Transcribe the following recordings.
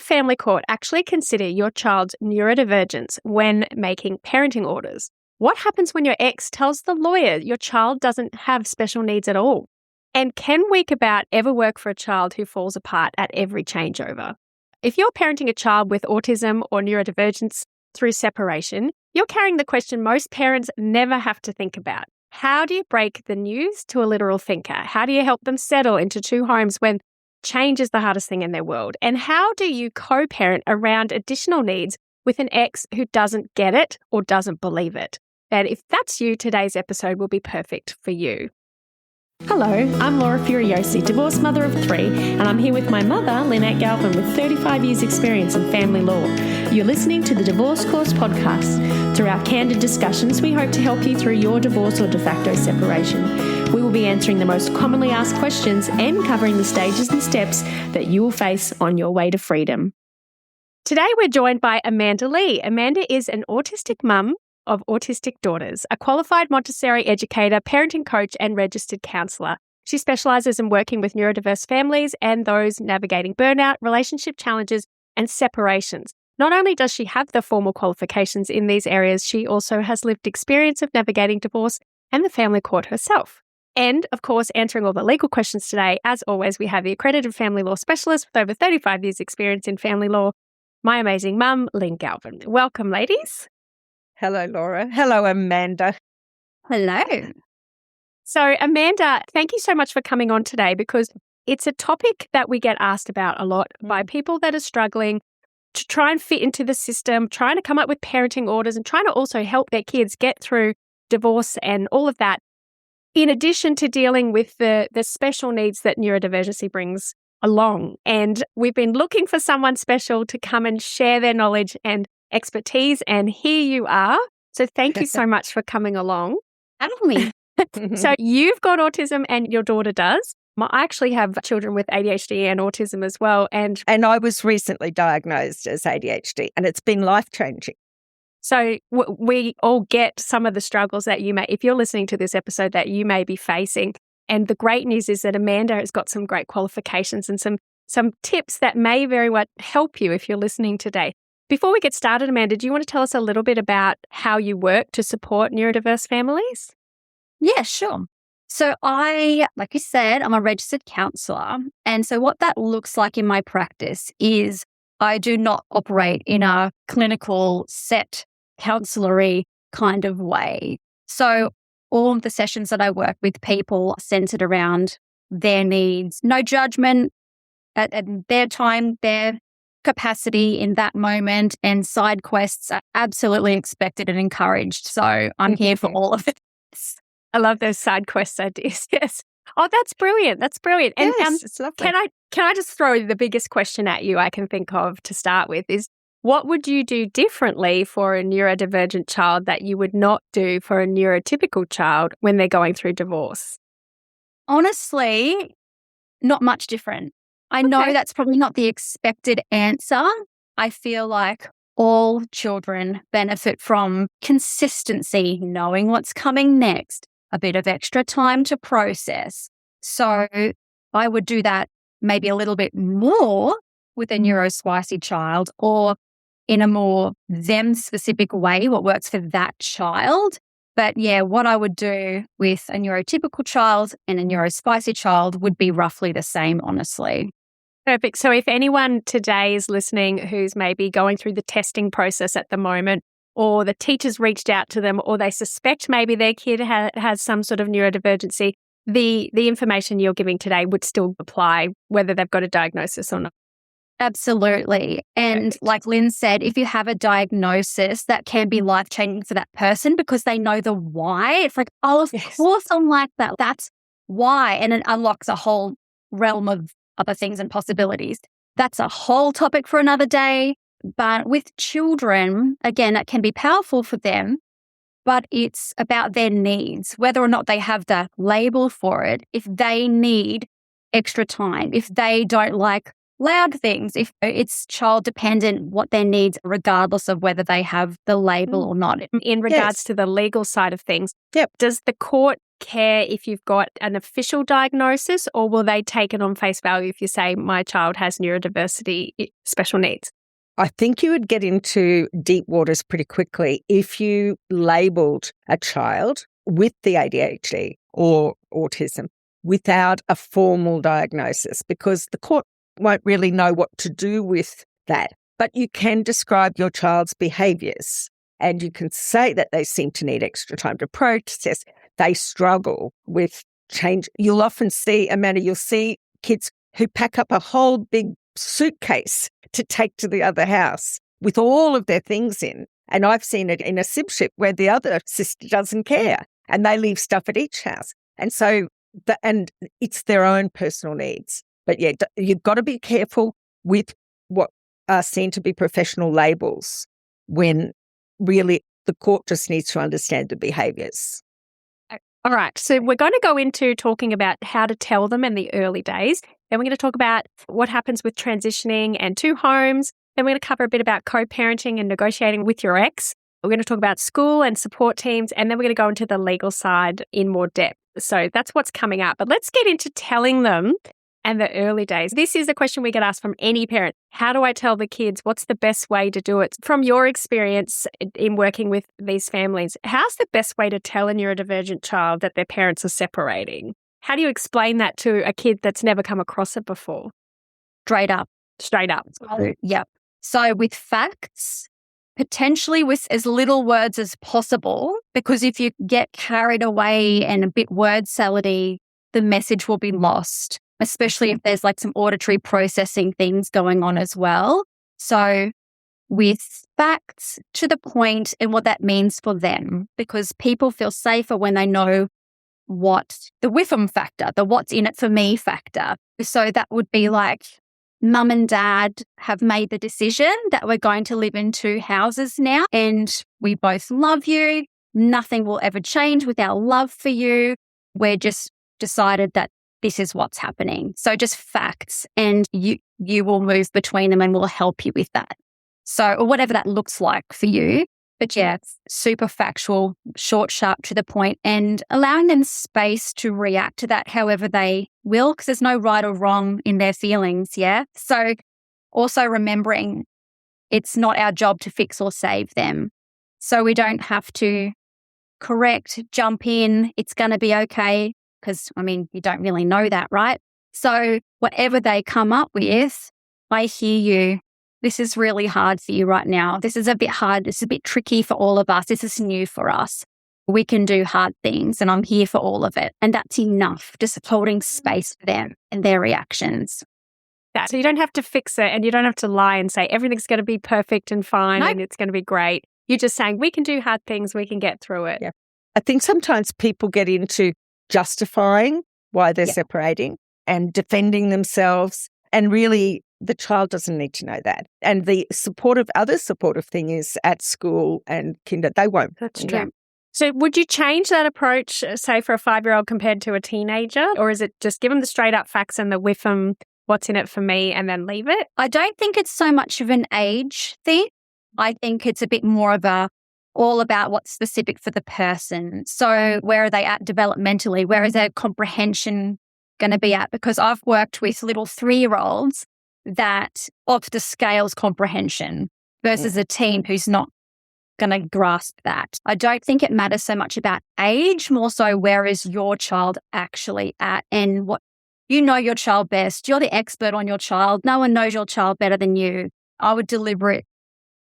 family court actually consider your child's neurodivergence when making parenting orders? What happens when your ex tells the lawyer your child doesn't have special needs at all? And can week about ever work for a child who falls apart at every changeover? If you're parenting a child with autism or neurodivergence through separation, you're carrying the question most parents never have to think about. How do you break the news to a literal thinker? How do you help them settle into two homes when change is the hardest thing in their world? And how do you co-parent around additional needs with an ex who doesn't get it or doesn't believe it? And if that's you, today's episode will be perfect for you. Hello, I'm Laura Furiosi, divorced mother of 3, and I'm here with my mother, Lynette Galvin, with 35 years' experience in family law. You're listening to the Divorce Course podcast. Through our candid discussions, we hope to help you through your divorce or de facto separation. We will be answering the most commonly asked questions and covering the stages and steps that you will face on your way to freedom. Today, we're joined by Amanda Lee. Amanda is an autistic mum of autistic daughters, a qualified Montessori educator, parenting coach, and registered counsellor. She specialises in working with neurodiverse families and those navigating burnout, relationship challenges, and separations. Not only does she have the formal qualifications in these areas, she also has lived experience of navigating divorce and the family court herself. And, of course, answering all the legal questions today, as always, we have the accredited family law specialist with over 35 years' experience in family law, my amazing mum, Lynn Galvin. Welcome, ladies. Hello, Laura. Hello, Amanda. Hello. So, Amanda, thank you so much for coming on today because it's a topic that we get asked about a lot by people that are struggling to try and fit into the system, trying to come up with parenting orders and trying to also help their kids get through divorce and all of that, in addition to dealing with the special needs that neurodiversity brings along. And we've been looking for someone special to come and share their knowledge and expertise, and here you are. So thank you so much for coming along. Having me. So you've got autism and your daughter does. I actually have children with ADHD and autism as well. And I was recently diagnosed as ADHD, and it's been life-changing. So we all get some of the struggles that you may, if you're listening to this episode, that you may be facing. And the great news is that Amanda has got some great qualifications and some tips that may very well help you if you're listening today. Before we get started, Amanda, do you want to tell us a little bit about how you work to support neurodiverse families? Yeah, sure. So like you said, I'm a registered counsellor. And so what that looks like in my practice is I do not operate in a clinical set counsellery kind of way. So all of the sessions that I work with people are centered around their needs, no judgment at their time, their capacity in that moment, and side quests are absolutely expected and encouraged. So I'm here for all of it. I love those side quest ideas. Yes. Oh, that's brilliant. That's brilliant. And Yes, it's lovely. Can I just throw the biggest question at you I can think of to start with is, what would you do differently for a neurodivergent child that you would not do for a neurotypical child when they're going through divorce? Honestly, not much different. I know that's probably not the expected answer. I feel like all children benefit from consistency, knowing what's coming next, a bit of extra time to process. So I would do that maybe a little bit more with a neurospicy child, or in a more them-specific way, what works for that child. But yeah, what I would do with a neurotypical child and a neurospicy child would be roughly the same, honestly. Perfect. So if anyone today is listening who's maybe going through the testing process at the moment, or the teachers reached out to them, or they suspect maybe their kid has some sort of neurodivergency, the information you're giving today would still apply whether they've got a diagnosis or not. Absolutely. And Perfect. like Lynn said, if you have a diagnosis, that can be life-changing for that person because they know the why. It's like, oh, of course I'm like that. That's why. And it unlocks a whole realm of other things and possibilities. That's a whole topic for another day. But with children, again, that can be powerful for them, but it's about their needs, whether or not they have the label for it. If they need extra time, if they don't like loud things, if it's child dependent, what their needs, regardless of whether they have the label or not. In regards to the legal side of things, Yep. does the court care if you've got an official diagnosis, or will they take it on face value if you say, my child has neurodiversity special needs? I think you would get into deep waters pretty quickly if you labelled a child with the ADHD or autism without a formal diagnosis, because the court won't really know what to do with that. But you can describe your child's behaviours, and you can say that they seem to need extra time to process. They struggle with change. You'll often see, Amanda, you'll see kids who pack up a whole big suitcase to take to the other house with all of their things in. And I've seen it in a sibship where the other sister doesn't care and they leave stuff at each house. And so, and it's their own personal needs. But yeah, you've got to be careful with what are seen to be professional labels when really the court just needs to understand the behaviours. All right. So we're going to go into talking about how to tell them in the early days. Then we're going to talk about what happens with transitioning and to homes. Then we're going to cover a bit about co-parenting and negotiating with your ex. We're going to talk about school and support teams. And then we're going to go into the legal side in more depth. So that's what's coming up. But let's get into telling them and the early days. This is a question we get asked from any parent. How do I tell the kids? What's the best way to do it? From your experience in working with these families, how's the best way to tell a neurodivergent child that their parents are separating? How do you explain that to a kid that's never come across it before? Straight up. Straight up. Yep. So with facts, potentially with as little words as possible, because if you get carried away and a bit word salady, the message will be lost, especially if there's like some auditory processing things going on as well. So with facts to the point and what that means for them, because people feel safer when they know what the WIFM factor, the what's in it for me factor. So that would be like, mum and dad have made the decision that we're going to live in 2 houses now, and we both love you. Nothing will ever change with our love for you. We're just decided that this is what's happening. So just facts, and you will move between them and we'll help you with that. So, or whatever that looks like for you. But yeah, super factual, short, sharp, to the point, and allowing them space to react to that however they will, because there's no right or wrong in their feelings, yeah? So also remembering it's not our job to fix or save them. So we don't have to correct, jump in, it's going to be okay, because, I mean, you don't really know that, right? So whatever they come up with, I hear you. This is really hard for you right now. This is a bit hard. This is a bit tricky for all of us. This is new for us. We can do hard things, and I'm here for all of it. And that's enough, just holding space for them and their reactions. So you don't have to fix it, and you don't have to lie and say everything's going to be perfect and fine and it's going to be great. You're just saying we can do hard things, we can get through it. Yeah. I think sometimes people get into justifying why they're separating and defending themselves, and really the child doesn't need to know that. And the other supportive thing is at school and kinder, they won't. That's true. So would you change that approach, say, for a 5-year-old compared to a teenager? Or is it just give them the straight up facts and the whiff them, what's in it for me, and then leave it? I don't think it's so much of an age thing. I think it's a bit more of all about what's specific for the person. So where are they at developmentally? Where is their comprehension going to be at? Because I've worked with little 3-year-olds that off the scales comprehension versus a teen who's not going to grasp that. I don't think it matters so much about age, more so where is your child actually at, and what you know your child best. You're the expert on your child. No one knows your child better than you. I would deliver it.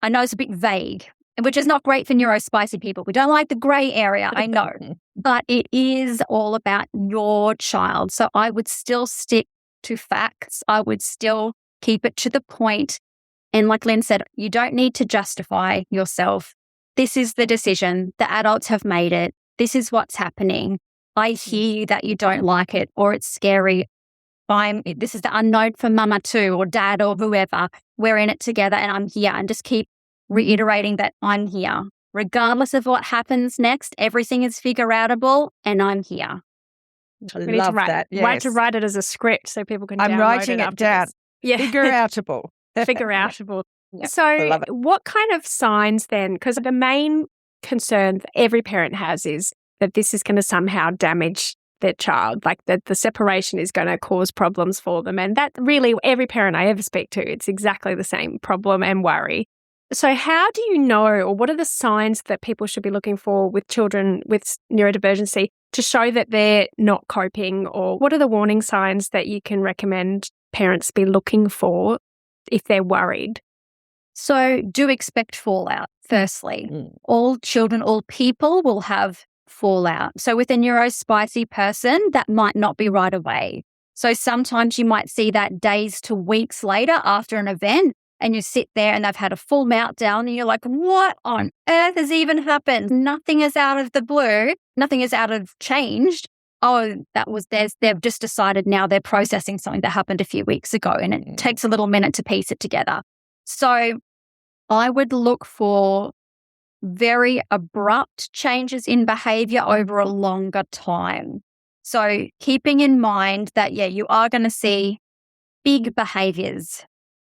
I know it's a bit vague, which is not great for neurospicy people. We don't like the grey area, I know. But it is all about your child. So I would still stick to facts. I would still keep it to the point. And like Lynn said, you don't need to justify yourself. This is the decision. The adults have made it. This is what's happening. I hear that you don't like it or it's scary. This is the unknown for mama too, or dad or whoever. We're in it together and I'm here. And just keep reiterating that I'm here. Regardless of what happens next, everything is figure-outable and I'm here. I love that. Yes. Write it as a script so people can I'm download writing it down. Yeah. Figure-outable. Figure-outable. Yeah, So what kind of signs then? Because the main concern that every parent has is that this is going to somehow damage their child, like that the separation is going to cause problems for them. And that really, every parent I ever speak to, it's exactly the same problem and worry. So how do you know, or what are the signs that people should be looking for with children with neurodivergency to show that they're not coping? Or what are the warning signs that you can recommend parents be looking for if they're worried? So do expect fallout, firstly. All children, all people will have fallout. So with a neurospicy person, that might not be right away. So sometimes you might see that days to weeks later after an event, and you sit there and they've had a full meltdown and you're like, what on earth has even happened? Nothing is out of the blue. Nothing is out of changed. Oh, they've just decided now they're processing something that happened a few weeks ago, and it takes a little minute to piece it together. So I would look for very abrupt changes in behavior over a longer time. So keeping in mind that, you are going to see big behaviors,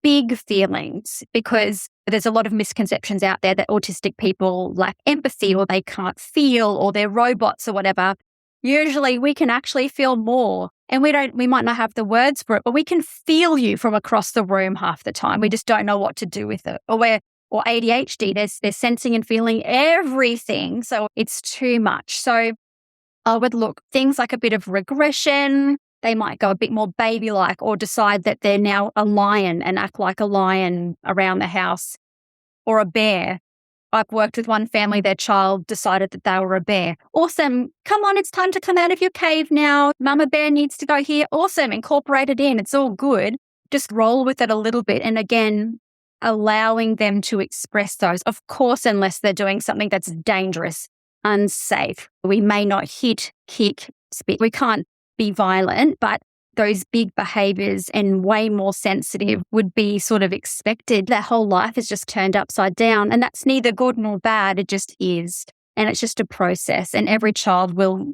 big feelings, because there's a lot of misconceptions out there that autistic people lack empathy or they can't feel or they're robots or whatever. Usually we can actually feel more, and we might not have the words for it, but we can feel you from across the room half the time. We just don't know what to do with it. Or ADHD, they're sensing and feeling everything. So it's too much. So I would look things like a bit of regression. They might go a bit more baby-like or decide that they're now a lion and act like a lion around the house, or a bear. I've worked with one family, their child decided that they were a bear. Awesome. Come on, it's time to come out of your cave now. Mama bear needs to go here. Awesome. Incorporate it in. It's all good. Just roll with it a little bit. And again, allowing them to express those. Of course, unless they're doing something that's dangerous, unsafe. We may not hit, kick, spit. We can't be violent, but those big behaviors and way more sensitive would be sort of expected. Their whole life is just turned upside down, and that's neither good nor bad. It just is. And it's just a process, and every child will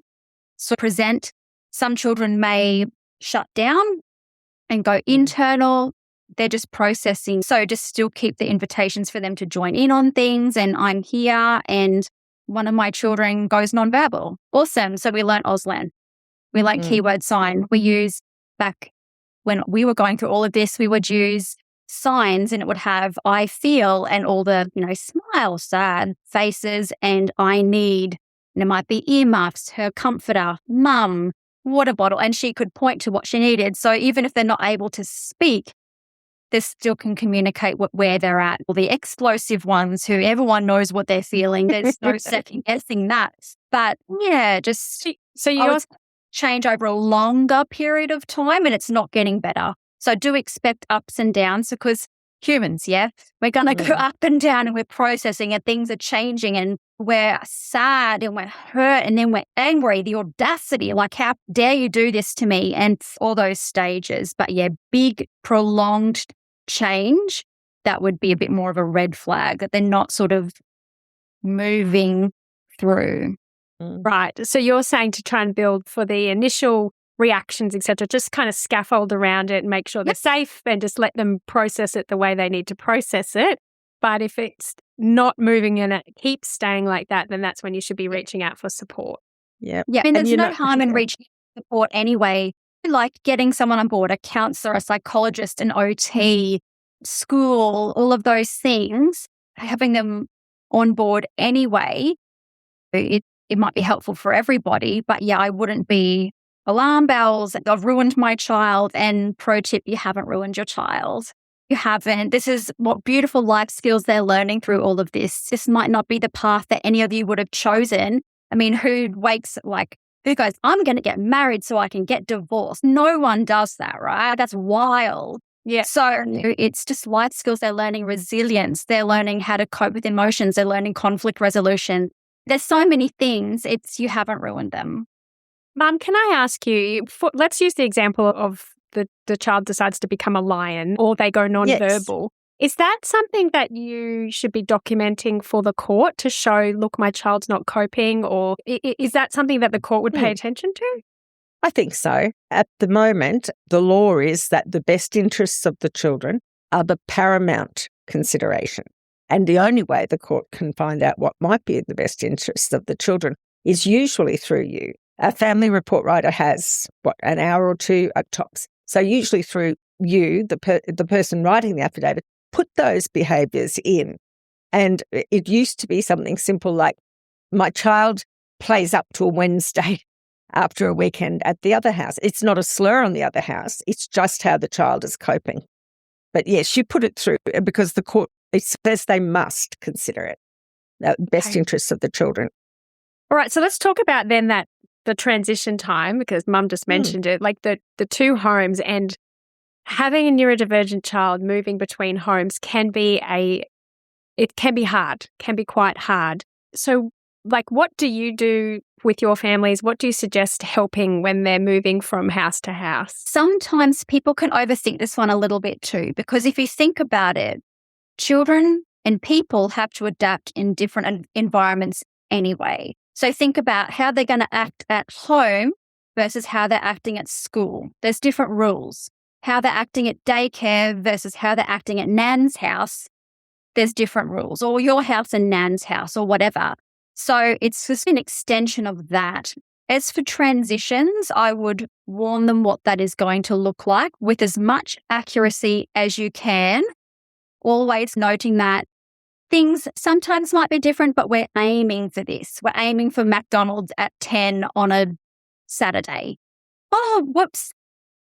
sort of present. Some children may shut down and go internal. They're just processing. So just still keep the invitations for them to join in on things, and I'm here. And one of my children goes nonverbal. Awesome. So we learn Auslan. We learn keyword sign. We use, back when we were going through all of this, we would use signs, and it would have I feel and all the, smile, sad faces, and I need. And it might be earmuffs, her comforter, mum, water bottle, and she could point to what she needed. So even if they're not able to speak, they still can communicate where they're at. Or the explosive ones who everyone knows what they're feeling. There's no second guessing that. But just so you change over a longer period of time, and it's not getting better. So do expect ups and downs, because humans, we're going to go up and down, and we're processing, and things are changing, and we're sad and we're hurt, and then we're angry, the audacity, like, how dare you do this to me, and all those stages. But big prolonged change, that would be a bit more of a red flag, that they're not sort of moving through. Right. So you're saying to try and build for the initial reactions, etc., just kind of scaffold around it and make sure they're safe, and just let them process it the way they need to process it. But if it's not moving and it keeps staying like that, then that's when you should be reaching out for support. Yeah. And there's no harm in reaching out for support anyway, like getting someone on board, a counsellor, a psychologist, an OT, school, all of those things, having them on board anyway. It might be helpful for everybody, but I wouldn't be alarm bells. I've ruined my child. And pro tip, you haven't ruined your child. You haven't. This is what beautiful life skills they're learning through all of this. This might not be the path that any of you would have chosen. I mean, who goes, I'm going to get married so I can get divorced? No one does that, right? That's wild. Yeah. So it's just life skills. They're learning resilience. They're learning how to cope with emotions. They're learning conflict resolution. There's so many things. You haven't ruined them. Mum, can I ask you, let's use the example of the child decides to become a lion, or they go nonverbal. Is that something that you should be documenting for the court to show, look, my child's not coping? Or is that something that the court would pay attention to? I think so. At the moment, the law is that the best interests of the children are the paramount consideration. And the only way the court can find out what might be in the best interests of the children is usually through you. A family report writer has, an hour or two at tops. So usually through you, the person writing the affidavit, put those behaviours in. And it used to be something simple like, my child plays up to a Wednesday after a weekend at the other house. It's not a slur on the other house. It's just how the child is coping. But yes, you put it through because the court, it says they must consider it. The best interests of the children. All right, so let's talk about then the transition time, because Mum just mentioned it, like the two homes, and having a neurodivergent child moving between homes can be hard, can be quite hard. So like, what do you do with your families? What do you suggest helping when they're moving from house to house? Sometimes people can overthink this one a little bit too, because if you think about it, children and people have to adapt in different environments anyway. So think about how they're going to act at home versus how they're acting at school. There's different rules. How they're acting at daycare versus how they're acting at Nan's house, there's different rules, or your house and Nan's house or whatever. So it's just an extension of that. As for transitions, I would warn them what that is going to look like with as much accuracy as you can, always noting that things sometimes might be different, but we're aiming for this. We're aiming for McDonald's at 10 on a Saturday. Oh, whoops.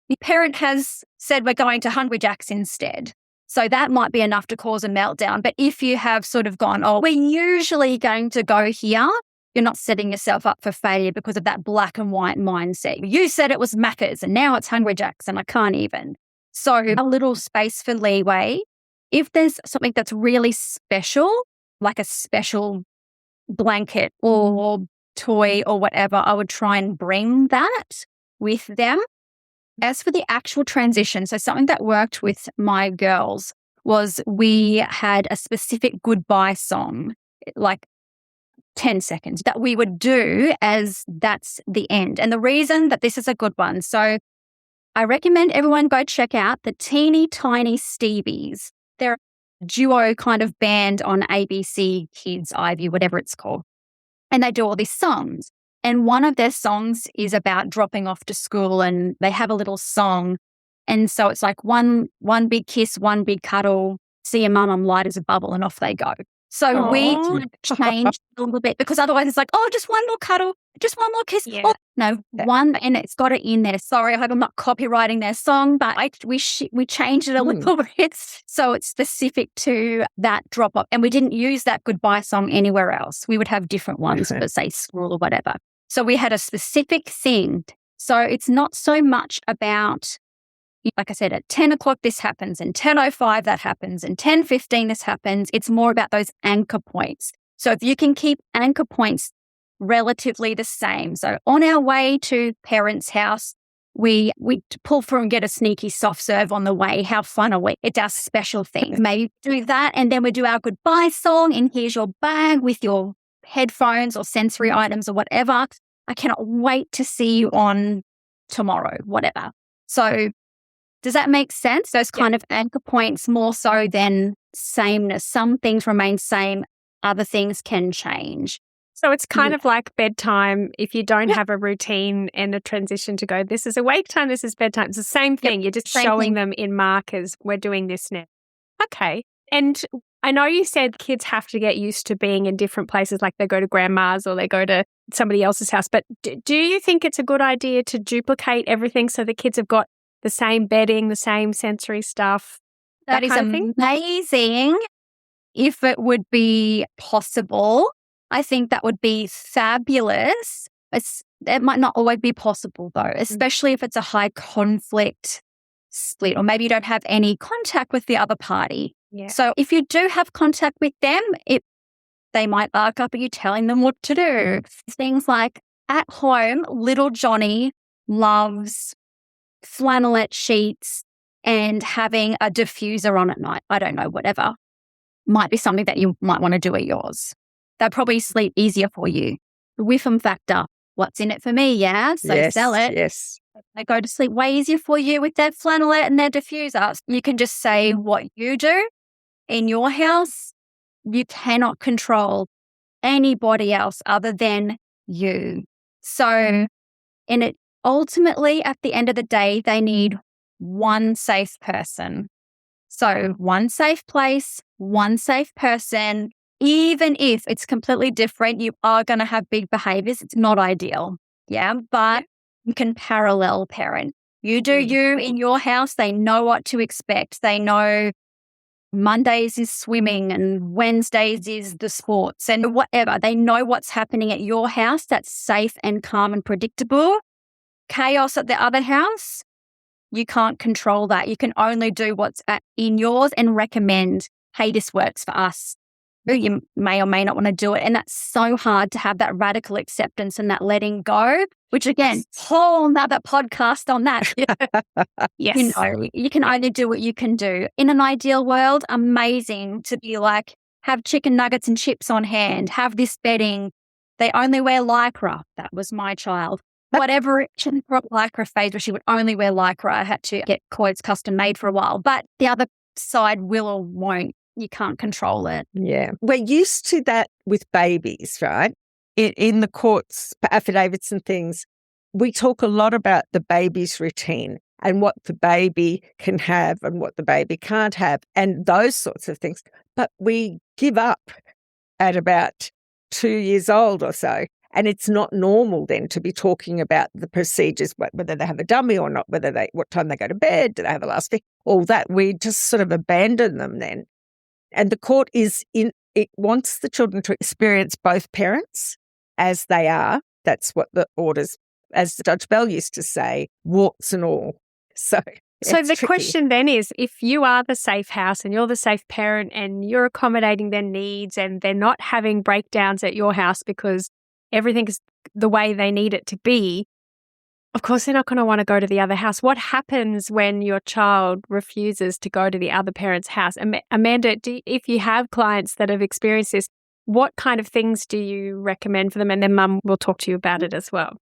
The parent has said we're going to Hungry Jack's instead. So that might be enough to cause a meltdown. But if you have sort of gone, oh, we're usually going to go here, you're not setting yourself up for failure because of that black and white mindset. You said it was Macca's and now it's Hungry Jack's and I can't even. So a little space for leeway. If there's something that's really special, like a special blanket or toy or whatever, I would try and bring that with them. As for the actual transition, so something that worked with my girls was we had a specific goodbye song, like 10 seconds, that we would do as that's the end. And the reason that this is a good one, so I recommend everyone go check out the Teeny Tiny Stevies. They're a duo kind of band on ABC Kids, iView, whatever it's called. And they do all these songs. And one of their songs is about dropping off to school, and they have a little song. And so it's like one big kiss, one big cuddle, see your mum, I'm light as a bubble, and off they go. So we changed a little bit because otherwise it's like, oh, just one more cuddle, just one more kiss. Yeah. Oh, no, one, and it's got it in there. Sorry, I hope I'm not copywriting their song, but we changed it a little bit. So it's specific to that drop off. And we didn't use that goodbye song anywhere else. We would have different ones for, say, school or whatever. So we had a specific thing. So it's not so much about, like I said, at 10 o'clock this happens, and 10:05 that happens, and 10:15 this happens. It's more about those anchor points. So if you can keep anchor points relatively the same. So on our way to parents' house, we pull through and get a sneaky soft serve on the way. How fun are we? It's our special thing. Maybe do that, and then we do our goodbye song, and here's your bag with your headphones or sensory items or whatever. I cannot wait to see you on tomorrow, whatever. So does that make sense? Those kind of anchor points more so than sameness. Some things remain same, other things can change. So it's kind of like bedtime. If you don't have a routine and a transition to go, this is awake time, this is bedtime. It's the same thing. You're just showing them in markers, we're doing this now. Okay. And I know you said kids have to get used to being in different places, like they go to grandma's or they go to somebody else's house. But do you think it's a good idea to duplicate everything so the kids have got the same bedding, the same sensory stuff? That is amazing. If it would be possible, I think that would be fabulous. It might not always be possible though, especially if it's a high conflict split, or maybe you don't have any contact with the other party. Yeah. So if you do have contact with them, they might bark up at you telling them what to do. Things like at home, little Johnny loves flannelette sheets and having a diffuser on at night. I don't know, whatever. Might be something that you might want to do at yours. They'll probably sleep easier for you. The whiffum factor. What's in it for me? Yeah. So sell it. Yes. They go to sleep way easier for you with their flannelette and their diffuser. You can just say what you do in your house. You cannot control anybody else other than you. So, and it ultimately, at the end of the day, they need one safe person. So one safe place, one safe person. Even if it's completely different, you are going to have big behaviors. It's not ideal. Yeah. But you can parallel parent. You do you in your house. They know what to expect. They know Mondays is swimming and Wednesdays is the sports and whatever. They know what's happening at your house that's safe and calm and predictable. Chaos at the other house, you can't control that. You can only do what's in yours and recommend, hey, this works for us. You may or may not want to do it. And that's so hard to have that radical acceptance and that letting go, which again, whole nother podcast on that. Yes. You know, you can only do what you can do. In an ideal world, amazing to be like, have chicken nuggets and chips on hand, have this bedding. They only wear Lycra. That was my child. Whatever Lycra phase where she would only wear Lycra. I had to get clothes custom made for a while. But the other side will or won't. You can't control it. Yeah. We're used to that with babies, right? In the courts, affidavits and things, we talk a lot about the baby's routine and what the baby can have and what the baby can't have and those sorts of things. But we give up at about 2 years old or so. And it's not normal then to be talking about the procedures, whether they have a dummy or not, what time they go to bed, do they have a last thing, all that. We just sort of abandon them then. And the court it wants the children to experience both parents as they are. That's what the orders, as Judge Bell used to say, warts and all. So the tricky. question then is, if you are the safe house and you're the safe parent and you're accommodating their needs and they're not having breakdowns at your house because everything is the way they need it to be, of course, they're not going to want to go to the other house. What happens when your child refuses to go to the other parent's house? Amanda, if you have clients that have experienced this, what kind of things do you recommend for them? And then Mum will talk to you about it as well.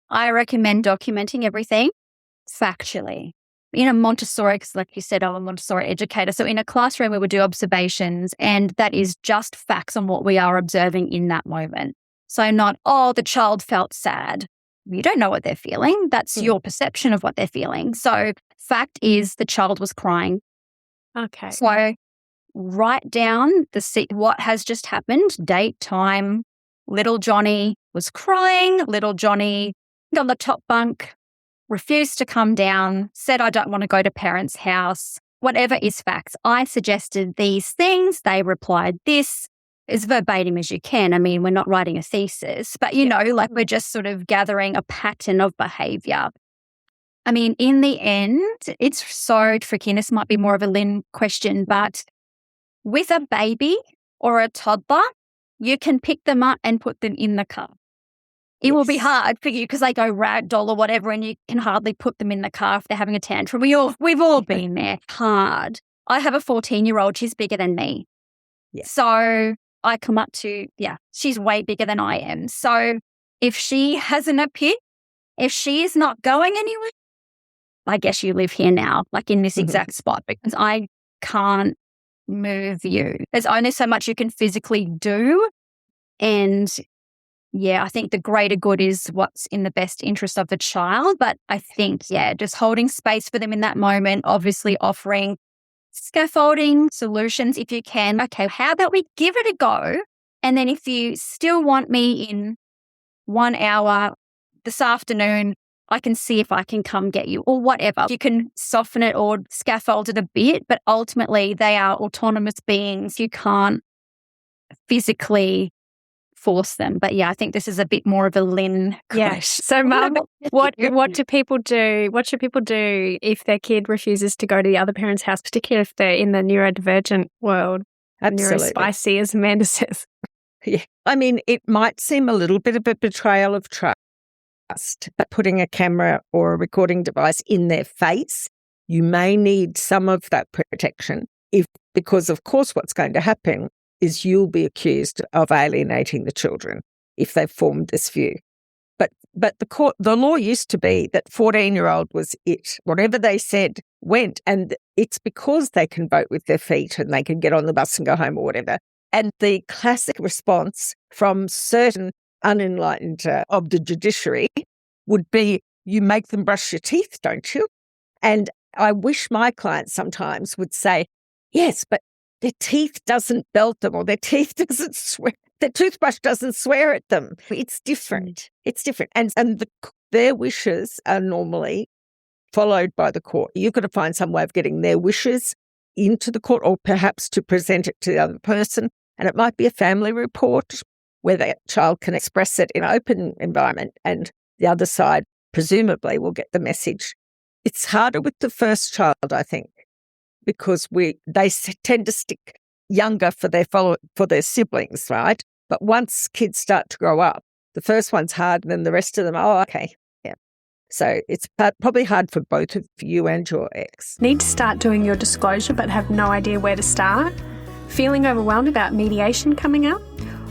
I recommend documenting everything factually. In a Montessori, because like you said, I'm a Montessori educator. So in a classroom, we would do observations, and that is just facts on what we are observing in that moment. So not, the child felt sad. You don't know what they're feeling. That's your perception of what they're feeling. So fact is the child was crying. Okay. So write down what has just happened, date, time. Little Johnny was crying. Little Johnny on the top bunk refused to come down, said, I don't want to go to parents' house. Whatever is facts. I suggested these things. They replied this. As verbatim as you can. I mean, we're not writing a thesis, but like we're just sort of gathering a pattern of behavior. I mean, in the end, it's so tricky. And this might be more of a Lynn question, but with a baby or a toddler, you can pick them up and put them in the car. It will be hard for you because they go ragdoll or whatever, and you can hardly put them in the car if they're having a tantrum. We've all been there. Hard. I have a 14-year-old. She's bigger than me. Yeah. So I come up to, she's way bigger than I am. So if she hasn't appeared, if she is not going anywhere, I guess you live here now, like in this exact spot, because I can't move you. There's only so much you can physically do. And I think the greater good is what's in the best interest of the child. But I think, just holding space for them in that moment, obviously offering scaffolding solutions if you can. Okay, how about we give it a go? And then if you still want me in 1 hour this afternoon, I can see if I can come get you or whatever. You can soften it or scaffold it a bit, but ultimately they are autonomous beings. You can't physically force them. But I think this is a bit more of a Lynn question. Yes. So Mum, what do people do? What should people do if their kid refuses to go to the other parent's house, particularly if they're in the neurodivergent world? Absolutely. Neurospicy, as Amanda says. Yeah. I mean, it might seem a little bit of a betrayal of trust, but putting a camera or a recording device in their face, you may need some of that protection because of course what's going to happen is you'll be accused of alienating the children if they've formed this view. But the law used to be that 14-year-old was it. Whatever they said went, and it's because they can vote with their feet and they can get on the bus and go home or whatever. And the classic response from certain unenlightened of the judiciary would be you make them brush your teeth, don't you? And I wish my clients sometimes would say, yes, but their teeth doesn't belt them, or their teeth doesn't swear. Their toothbrush doesn't swear at them. It's different. It's different. And their wishes are normally followed by the court. You've got to find some way of getting their wishes into the court, or perhaps to present it to the other person. And it might be a family report where the child can express it in an open environment, and the other side presumably will get the message. It's harder with the first child, I think, because they tend to stick younger for their siblings, right? But once kids start to grow up, the first one's hard, and then the rest of them, oh, okay, yeah. So it's probably hard for both of you and your ex. Need to start doing your disclosure but have no idea where to start? Feeling overwhelmed about mediation coming up?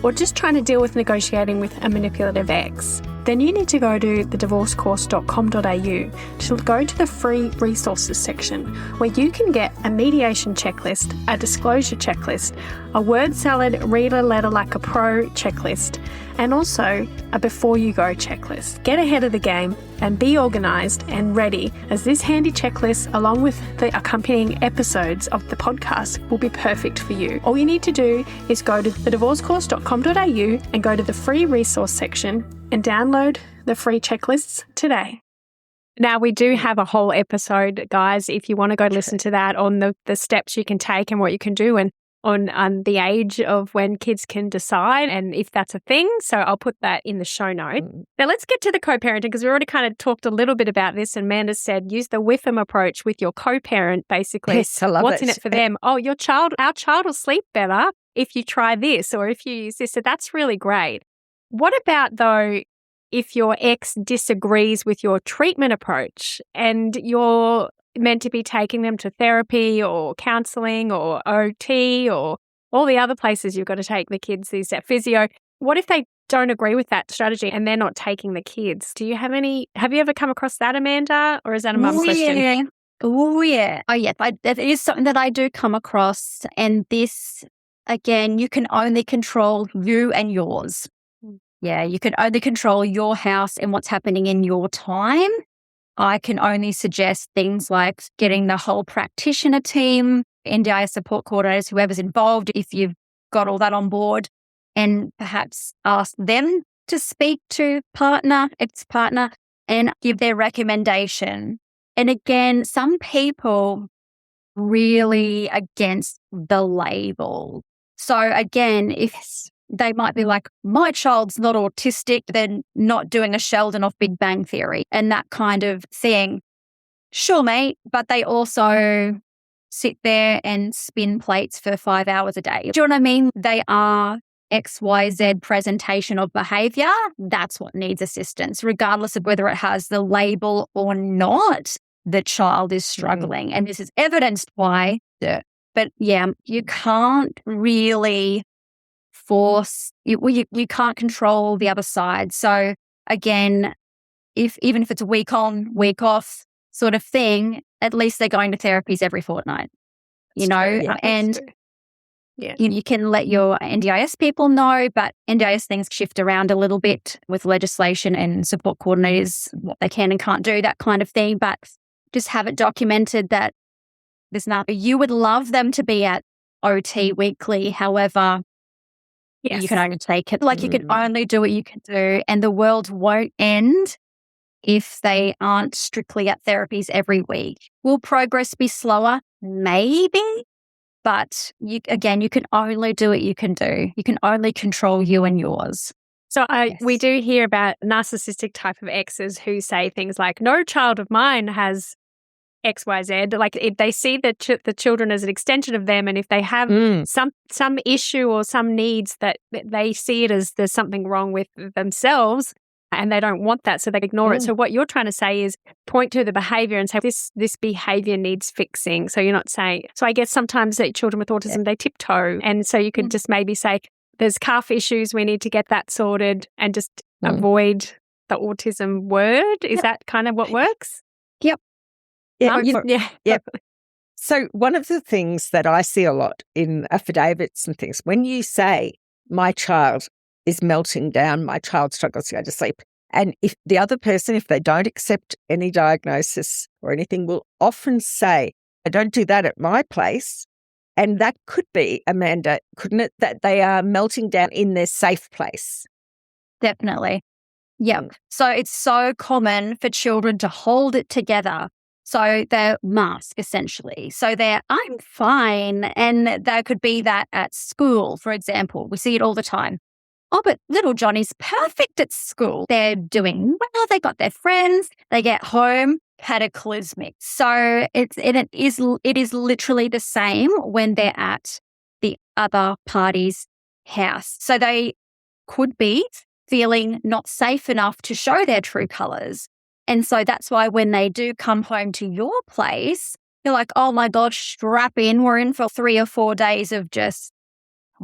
Or just trying to deal with negotiating with a manipulative ex? Then you need to go to thedivorcecourse.com.au to go to the free resources section, where you can get a mediation checklist, a disclosure checklist, a word salad, read a letter like a pro checklist, and also a before you go checklist. Get ahead of the game and be organised and ready, as this handy checklist, along with the accompanying episodes of the podcast, will be perfect for you. All you need to do is go to thedivorcecourse.com.au and go to the free resource section and download the free checklists today. Now, we do have a whole episode, guys, if you want to go listen to that, on the steps you can take and what you can do, and on the age of when kids can decide and if that's a thing. So I'll put that in the show note. Now let's get to the co-parenting, because we already kind of talked a little bit about this, and Amanda said use the WIFM approach with your co-parent, basically. Yes, I love What's in it for them? Oh, our child will sleep better if you try this, or if you use this. So that's really great. What about, though, if your ex disagrees with your treatment approach and you're meant to be taking them to therapy or counselling or OT or all the other places you've got to take the kids these days, physio? What if they don't agree with that strategy and they're not taking the kids? Have you ever come across that, Amanda? Or is that a mum question? Oh, yeah. That is something that I do come across. And this, again, you can only control you and yours. Yeah, you can only control your house and what's happening in your time. I can only suggest things like getting the whole practitioner team, NDIS support coordinators, whoever's involved, if you've got all that on board, and perhaps ask them to speak to ex-partner, and give their recommendation. And again, some people really against the label. So again, if they might be like, my child's not autistic, they're not doing a Sheldon off Big Bang Theory and that kind of thing. Sure, mate, but they also sit there and spin plates for 5 hours a day. Do you know what I mean? They are XYZ presentation of behaviour. That's what needs assistance, regardless of whether it has the label or not. The child is struggling, and this is evidenced by it. But yeah, you can't really force, you can't control the other side. So again, even if it's a week on, week off sort of thing, at least they're going to therapies every fortnight, and you can let your NDIS people know, but NDIS things shift around a little bit with legislation and support coordinators, what they can and can't do, that kind of thing. But just have it documented that there's nothing. You would love them to be at OT weekly. However, you can only take it. Like you can only do what you can do, and the world won't end if they aren't strictly at therapies every week. Will progress be slower? Maybe. But you can only do what you can do. You can only control you and yours. So we do hear about narcissistic type of exes who say things like, no child of mine has XYZ. Like if they see the children as an extension of them, and if they have some issue or some needs that they see it as there's something wrong with themselves, and they don't want that, so they ignore it. So what you're trying to say is point to the behaviour and say this behaviour needs fixing. So you're not saying. So I guess sometimes that children with autism they tiptoe, and so you could just maybe say there's calf issues, we need to get that sorted, and just avoid the autism word. Is that kind of what works? Yep. Yeah. So one of the things that I see a lot in affidavits and things, when you say my child is melting down. My child struggles to go to sleep. And if the other person, if they don't accept any diagnosis or anything, will often say, I don't do that at my place. And that could be, Amanda, couldn't it, that they are melting down in their safe place? Definitely. Yep. So it's so common for children to hold it together. So they're mask, essentially. So I'm fine. And there could be that at school, for example. We see it all the time. Oh, but little Johnny's perfect at school. They're doing well. They got their friends. They get home, cataclysmic. So it is literally the same when they're at the other party's house. So they could be feeling not safe enough to show their true colours. And so that's why when they do come home to your place, you're like, oh my gosh, strap in. We're in for 3 or 4 days of just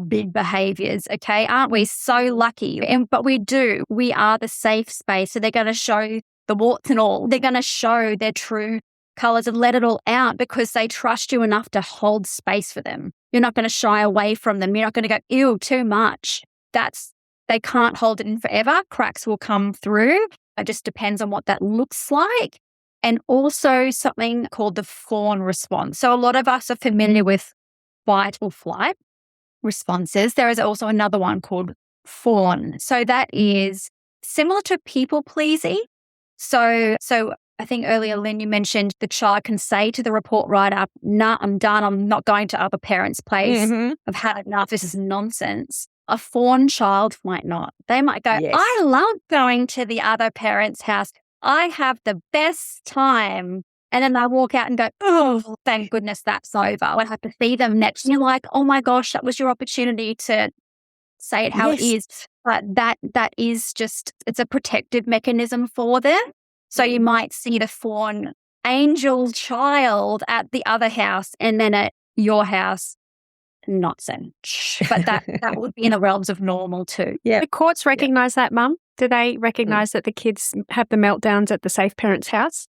big behaviours, okay? Aren't we so lucky? But we do. We are the safe space. So they're going to show the warts and all. They're going to show their true colours and let it all out because they trust you enough to hold space for them. You're not going to shy away from them. You're not going to go, ew, too much. They can't hold it in forever. Cracks will come through. It just depends on what that looks like. And also something called the Fawn response. So a lot of us are familiar with fight or flight responses. There is also another one called Fawn. So that is similar to people pleasing. So I think earlier, Lynn, you mentioned the child can say to the report writer, nah, I'm done. I'm not going to other parents' place. Mm-hmm. I've had enough. This is nonsense. A Fawn child might not. They might go, Yes. I love going to the other parent's house. I have the best time. And then they walk out and go, oh, thank goodness that's over. I have to see them next. And you're like, oh my gosh, that was your opportunity to say it how it is. But that is just, it's a protective mechanism for them. So you might see the Fawn angel child at the other house and then at your house, not so much. But that would be in the realms of normal too. Yeah. The courts recognise that, Mum? Do they recognise that the kids have the meltdowns at the safe parent's house?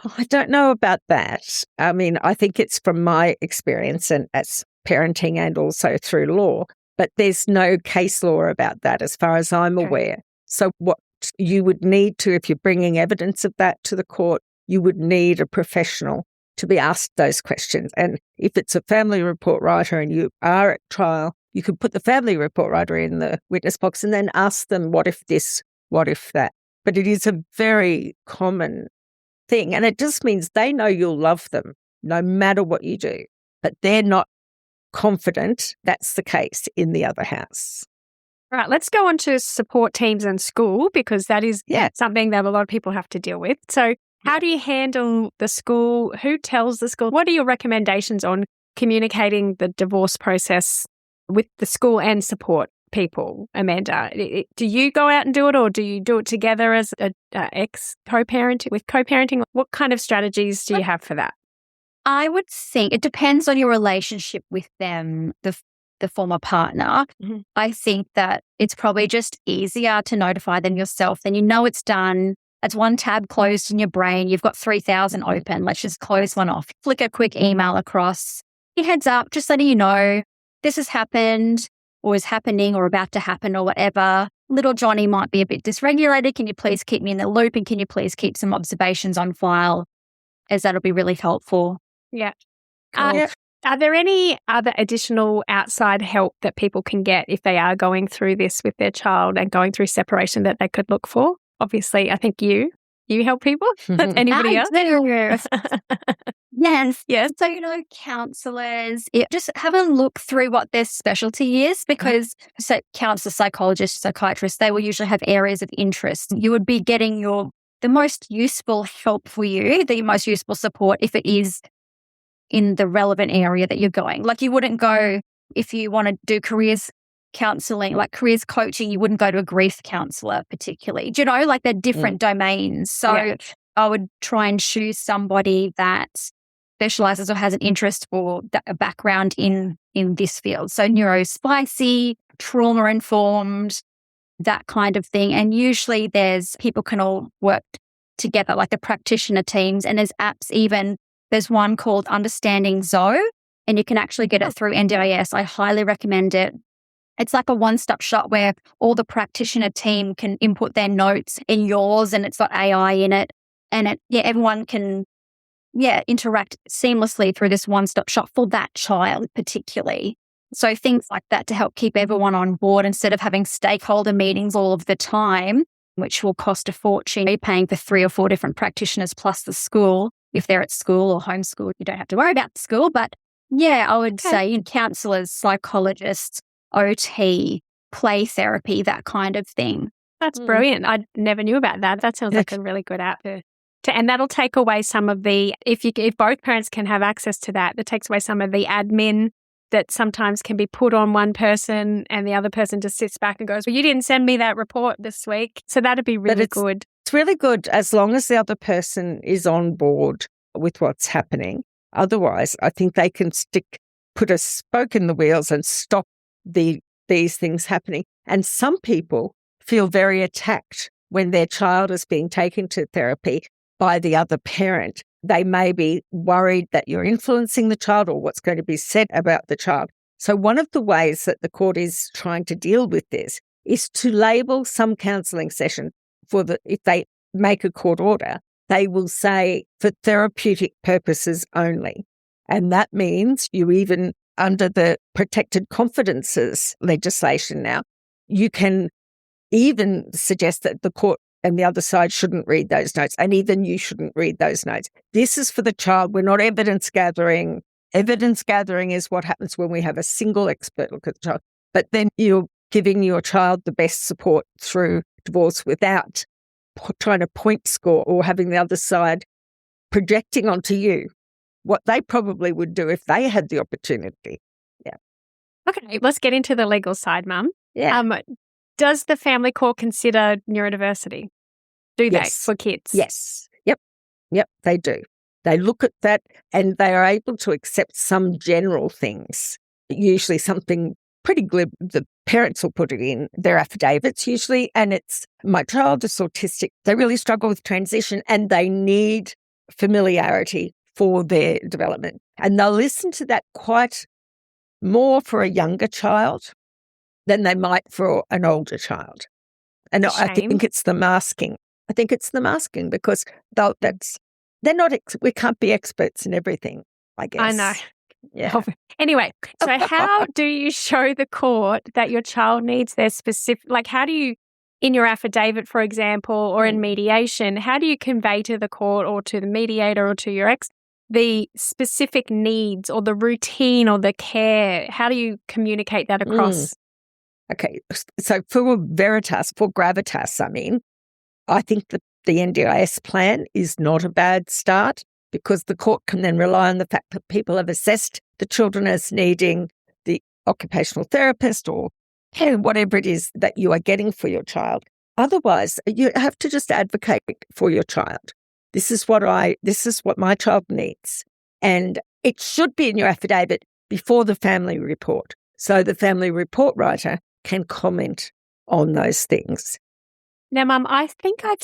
Oh, I don't know about that. I mean, I think it's from my experience and as parenting and also through law, but there's no case law about that as far as I'm aware. So what you would need to, if you're bringing evidence of that to the court, you would need a professional to be asked those questions. And if it's a family report writer and you are at trial, you could put the family report writer in the witness box and then ask them, what if this, what if that? But it is a very common thing. And it just means they know you'll love them no matter what you do, but they're not confident that's the case in the other house. All right, let's go on to support teams and school because that is something that a lot of people have to deal with. So how do you handle the school? Who tells the school? What are your recommendations on communicating the divorce process with the school and support people, Amanda? Do you go out and do it or do you do it together as a co-parenting? With co-parenting, what kind of strategies do you have for that? I would think it depends on your relationship with them, the former partner. Mm-hmm. I think that it's probably just easier to notify them yourself. Then you know it's done. It's one tab closed in your brain. You've got 3,000 open. Let's just close one off. Flick a quick email across. Heads up, just letting you know this has happened or is happening or about to happen or whatever. Little Johnny might be a bit dysregulated. Can you please keep me in the loop and can you please keep some observations on file, as that'll be really helpful. Yeah. Cool. Are there any other additional outside help that people can get if they are going through this with their child and going through separation that they could look for? Obviously, I think you help people. That's anybody else? Yes. So, counsellors, just have a look through what their specialty is because counsellors, psychologists, psychiatrists, they will usually have areas of interest. You would be getting the most useful help for you, the most useful support if it is in the relevant area that you're going. Like you wouldn't go, if you want to do careers counselling, like careers coaching, you wouldn't go to a grief counsellor particularly. Do you know, like they're different domains. So I would try and choose somebody that specialises or has an interest or a background in this field. So neurospicy, trauma-informed, that kind of thing. And usually people can all work together, like the practitioner teams, and there's apps even. There's one called Understanding Zoe, and you can actually get it through NDIS. I highly recommend it. It's like a one-stop shop where all the practitioner team can input their notes in yours, and it's got AI in it. And everyone can, interact seamlessly through this one-stop shop for that child particularly. So things like that to help keep everyone on board instead of having stakeholder meetings all of the time, which will cost a fortune. You're paying for 3 or 4 different practitioners plus the school. If they're at school or homeschool, you don't have to worry about the school. But I would say counsellors, psychologists, OT, play therapy, that kind of thing. That's brilliant. I never knew about that. That sounds like a really good app and that'll take away some of the, if both parents can have access to that, that takes away some of the admin that sometimes can be put on one person and the other person just sits back and goes, well, you didn't send me that report this week. So that'd be really good. It's really good as long as the other person is on board with what's happening. Otherwise, I think they can put a spoke in the wheels and stop these things happening. And some people feel very attacked when their child is being taken to therapy by the other parent. They may be worried that you're influencing the child or what's going to be said about the child. So one of the ways that the court is trying to deal with this is to label some counselling session if they make a court order, they will say for therapeutic purposes only. And that means you even, under the protected confidences legislation now, you can even suggest that the court and the other side shouldn't read those notes, and even you shouldn't read those notes. This is for the child. We're not evidence gathering. Evidence gathering is what happens when we have a single expert look at the child. But then you're giving your child the best support through divorce without trying to point score or having the other side projecting onto you what they probably would do if they had the opportunity. Yeah. Okay, let's get into the legal side, Mum. Yeah. Does the family court consider neurodiversity? Do they for kids? Yes. Yep, they do. They look at that and they are able to accept some general things, usually something pretty glib. The parents will put it in their affidavits usually, and it's, my child is autistic. They really struggle with transition and they need familiarity for their development. And they'll listen to that quite more for a younger child than they might for an older child. And I think it's the masking. I think it's the masking because we can't be experts in everything, I guess. I know. Yeah. Anyway, so how do you show the court that your child needs their specific, like how do you, in your affidavit, for example, or in mediation, how do you convey to the court or to the mediator or to your ex the specific needs or the routine or the care? How do you communicate that across? Okay, so for gravitas, I think that the NDIS plan is not a bad start because the court can then rely on the fact that people have assessed the children as needing the occupational therapist or whatever it is that you are getting for your child. Otherwise, you have to just advocate for your child. This is what my child needs. And it should be in your affidavit before the family report. So the family report writer can comment on those things. Now, Mum, I think I've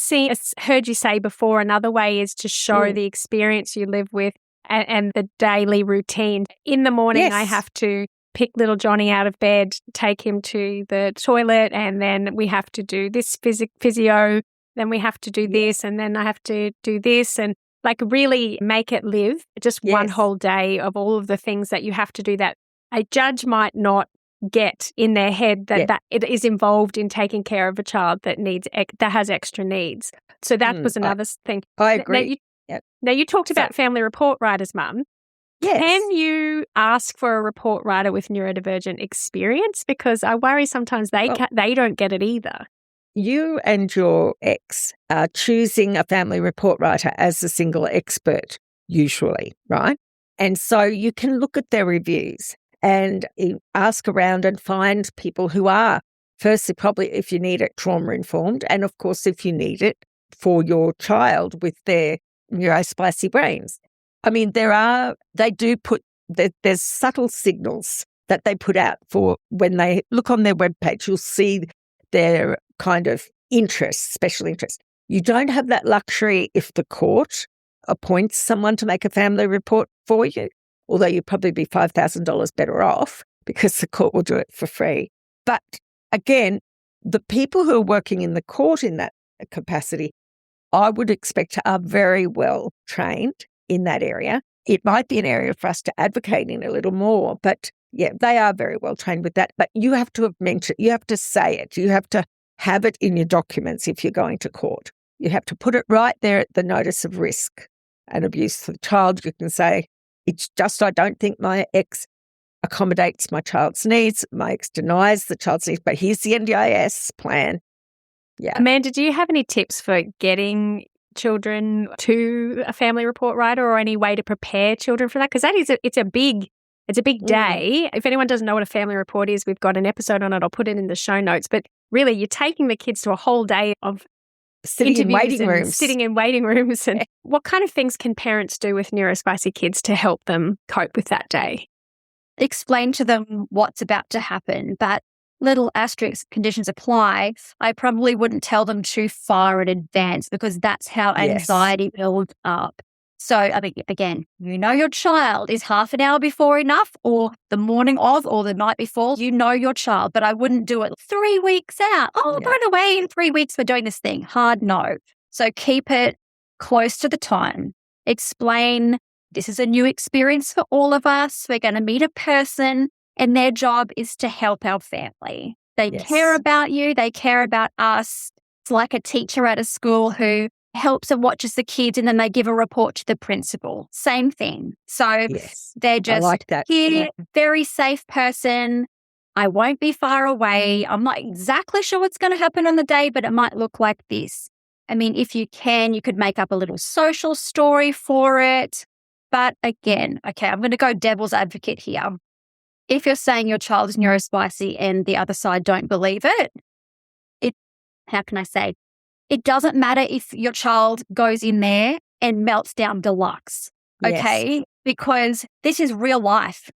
heard you say before, another way is to show the experience you live with and the daily routine. In the morning, I have to pick little Johnny out of bed, take him to the toilet, and then we have to do this physio, then we have to do this, and then I have to do this, and like really make it live just one whole day of all of the things that you have to do that a judge might not get in their head that it is involved in taking care of a child that has extra needs. So that was another thing. I agree. Now you talked about family report writers, Mum. Yes. Can you ask for a report writer with neurodivergent experience? Because I worry sometimes they don't get it either. You and your ex are choosing a family report writer as a single expert, usually, right? And so you can look at their reviews and ask around and find people who are, firstly, probably if you need it, trauma-informed, and of course, if you need it for your child with their neurosplasty brains. I mean, there's subtle signals that they put out for when they look on their webpage, you'll see their kind of interests, special interests. You don't have that luxury if the court appoints someone to make a family report for you, although you'd probably be $5,000 better off because the court will do it for free. But again, the people who are working in the court in that capacity, I would expect are very well trained in that area. It might be an area for us to advocate in a little more, but yeah, they are very well trained with that. But you have to have mentioned, you have to say it, you have to have it in your documents if you're going to court. You have to put it right there at the notice of risk and abuse for the child. You can say, it's just, I don't think my ex accommodates my child's needs. My ex denies the child's needs, but here's the NDIS plan. Yeah. Amanda, do you have any tips for getting children to a family report writer or any way to prepare children for that? Because it's a big day. If anyone doesn't know what a family report is, we've got an episode on it. I'll put it in the show notes. But really, you're taking the kids to a whole day of sitting in waiting rooms. And what kind of things can parents do with neurospicy kids to help them cope with that day? Explain to them what's about to happen, but little asterisk conditions apply. I probably wouldn't tell them too far in advance because that's how anxiety builds up. So, I mean, again, you know your child. Is half an hour before enough, or the morning of, or the night before? You know your child, but I wouldn't do it 3 weeks out. Oh, by the way, in 3 weeks we're doing this thing. Hard no. So keep it close to the time. Explain, this is a new experience for all of us. We're going to meet a person, and their job is to help our family. They care about you. They care about us. It's like a teacher at a school who helps and watches the kids, and then they give a report to the principal. Same thing. So they're just here, very safe person. I won't be far away. I'm not exactly sure what's going to happen on the day, but it might look like this. I mean, if you can, you could make up a little social story for it. But again, okay, I'm going to go devil's advocate here. If you're saying your child is neurospicy and the other side don't believe it, how can I say? It doesn't matter if your child goes in there and melts down deluxe, okay? Because this is real life.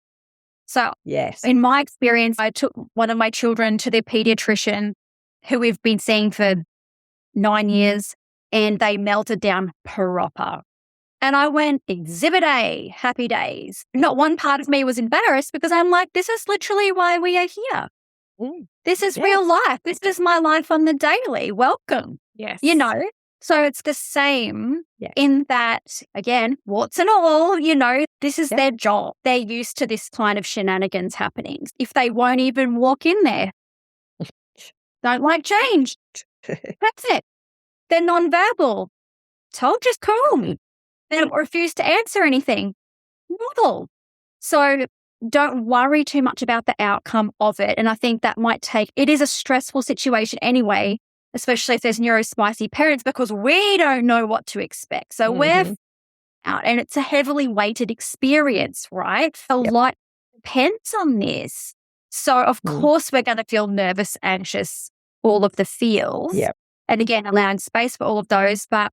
So in my experience, I took one of my children to their pediatrician who we've been seeing for 9 years, and they melted down proper. And I went, Exhibit A, happy days. Not one part of me was embarrassed because I'm like, this is literally why we are here. This is real life. This is my life on the daily. Welcome. Yes. You know, so it's the same in that, again, warts and all, you know, this is their job. They're used to this kind of shenanigans happening. If they won't even walk in there, don't like change. That's it. They're nonverbal. Told you, cool. They refuse to answer anything. Model. So don't worry too much about the outcome of it. And I think that might it is a stressful situation anyway, especially if there's neurospicy parents, because we don't know what to expect. So we're out, and it's a heavily weighted experience, right? A lot depends on this. So of course we're going to feel nervous, anxious, all of the feels. And again, allowing space for all of those, but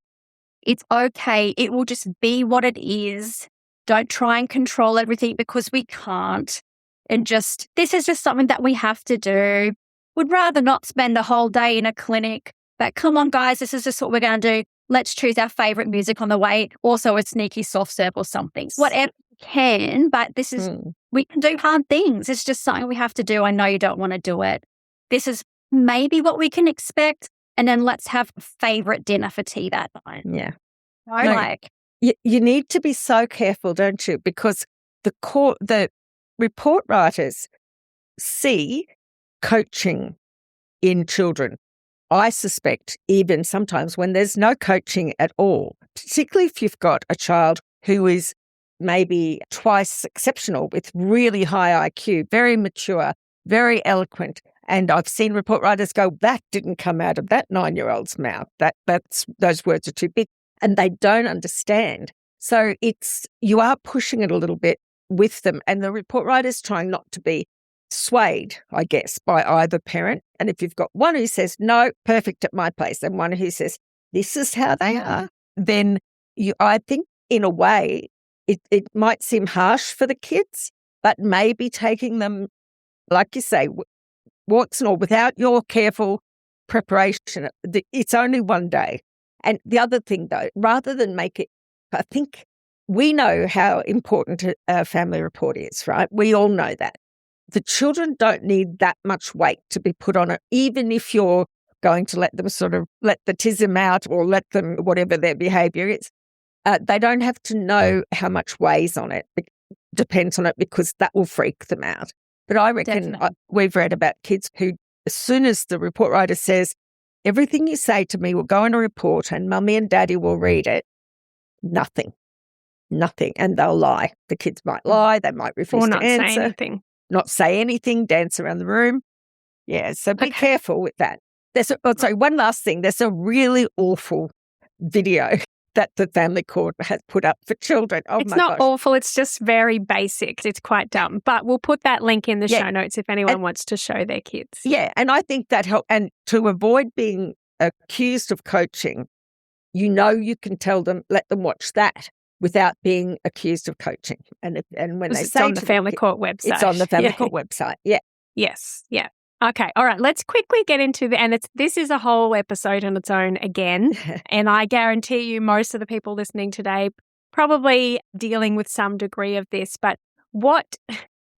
it's okay. It will just be what it is. Don't try and control everything because we can't. And this is just something that we have to do. Would rather not spend a whole day in a clinic, but come on, guys, this is just what we're going to do. Let's choose our favorite music on the way. Also a sneaky soft serve or something. Whatever you can, but this is, we can do hard things. It's just something we have to do. I know you don't want to do it. This is maybe what we can expect. And then let's have a favorite dinner for tea that night. Yeah. You need to be so careful, don't you? Because the report writers see coaching in children. I suspect even sometimes when there's no coaching at all, particularly if you've got a child who is maybe twice exceptional with really high IQ, very mature, very eloquent. And I've seen report writers go, that didn't come out of that 9-year-old's mouth. Those words are too big. And they don't understand. So you are pushing it a little bit with them. And the report writer's trying not to be swayed, I guess, by either parent. And if you've got one who says, no, perfect at my place, and one who says, this is how they are, then I think in a way it might seem harsh for the kids, but maybe taking them, like you say, warts and all, without your careful preparation, it's only one day. And the other thing, though, rather than make it, I think we know how important a family report is, right? We all know that. the children don't need that much weight to be put on it, even if you're going to let them sort of let the tism out or let them, whatever their behaviour is. They don't have to know how much weighs on it, depends on it, because that will freak them out. But I reckon we've read about kids who, as soon as the report writer says, everything you say to me will go in a report and mummy and daddy will read it, nothing. And they'll lie. The kids might lie, they might refuse to answer. Not say anything, dance around the room. Yeah, so be careful with that. One last thing. There's a really awful video that the family court has put up for children. Oh, it's not awful. It's just very basic. It's quite dumb. But we'll put that link in the show notes if anyone wants to show their kids. Yeah, and I think that helps. And to avoid being accused of coaching, you can tell them, let them watch that without being accused of coaching. And when they say it's on the family court website. It's on the family court website. Yeah. Yes. Yeah. Okay. All right. Let's quickly get into this is a whole episode on its own again. And I guarantee you most of the people listening today probably dealing with some degree of this. But what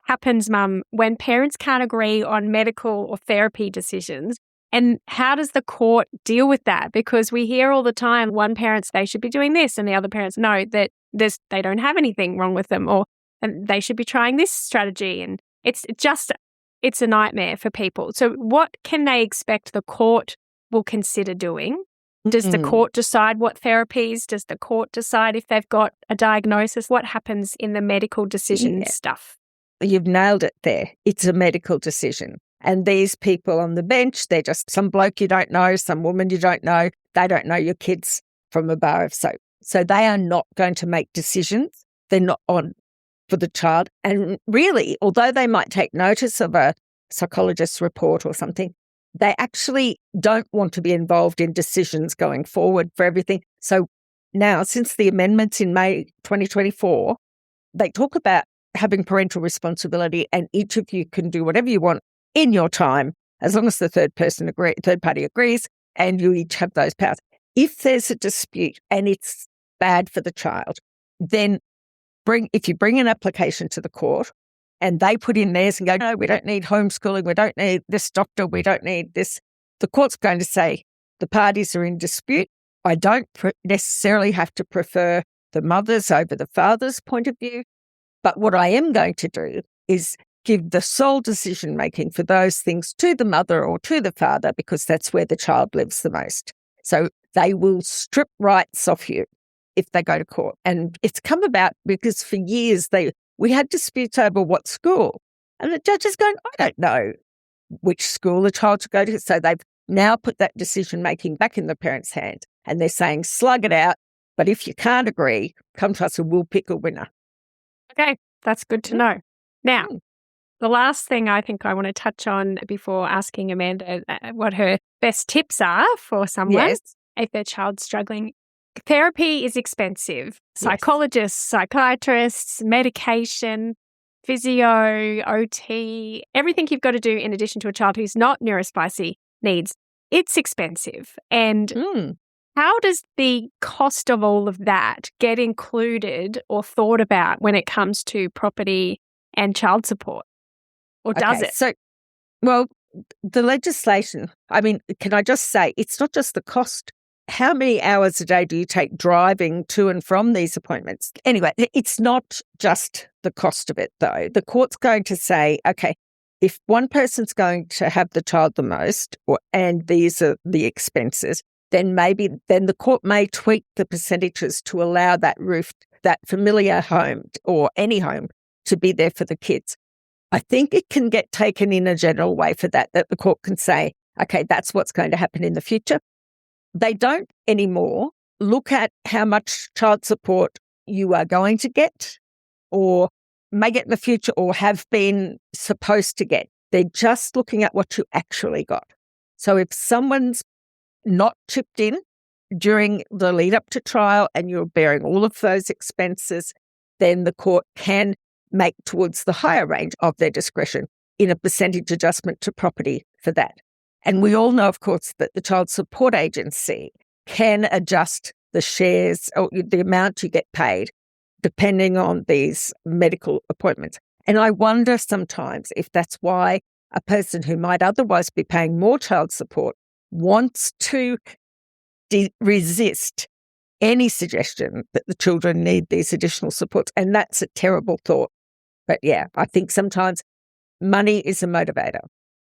happens, Mum, when parents can't agree on medical or therapy decisions? And how does the court deal with that? Because we hear all the time, one parent, they should be doing this, and the other parents know that they don't have anything wrong with them, or they should be trying this strategy. And it's a nightmare for people. So what can they expect the court will consider doing? Does the court decide what therapies? Does the court decide if they've got a diagnosis? What happens in the medical decision stuff? You've nailed it there. It's a medical decision. And these people on the bench, they're just some bloke you don't know, some woman you don't know. They don't know your kids from a bar of soap. So they are not going to make decisions. They're not on for the child. And really, although they might take notice of a psychologist's report or something, they actually don't want to be involved in decisions going forward for everything. So now, since the amendments in May 2024, they talk about having parental responsibility, and each of you can do whatever you want in your time, as long as the third party agrees, and you each have those powers. If there's a dispute and it's bad for the child, then if you bring an application to the court and they put in theirs and go, no, we don't need homeschooling, we don't need this doctor, we don't need this, the court's going to say the parties are in dispute. I don't necessarily have to prefer the mother's over the father's point of view, but what I am going to do is give the sole decision-making for those things to the mother or to the father, because that's where the child lives the most. So they will strip rights off you if they go to court. And it's come about because for years we had disputes over what school. And the judge is going, I don't know which school the child should go to. So they've now put that decision-making back in the parents' hands. And they're saying, slug it out. But if you can't agree, come to us and we'll pick a winner. Okay, that's good to know. Now, the last thing I think I want to touch on before asking Amanda what her best tips are for someone if their child's struggling. Therapy is expensive. Psychologists, psychiatrists, medication, physio, OT, everything you've got to do in addition to a child who's not neurospicy needs, it's expensive. And how does the cost of all of that get included or thought about when it comes to property and child support? Or does it? So, well, the legislation, I mean, can I just say, it's not just the cost. How many hours a day do you take driving to and from these appointments? Anyway, it's not just the cost of it, though. The court's going to say, okay, if one person's going to have the child the most, and these are the expenses, then the court may tweak the percentages to allow that familiar home or any home to be there for the kids. I think it can get taken in a general way for that the court can say, okay, that's what's going to happen in the future. They don't anymore look at how much child support you are going to get or may get in the future or have been supposed to get. They're just looking at what you actually got. So if someone's not chipped in during the lead up to trial and you're bearing all of those expenses, then the court can make towards the higher range of their discretion in a percentage adjustment to property for that. And we all know, of course, that the Child Support Agency can adjust the shares or the amount you get paid depending on these medical appointments. And I wonder sometimes if that's why a person who might otherwise be paying more child support wants to resist any suggestion that the children need these additional supports. And that's a terrible thought. But yeah, I think sometimes money is a motivator.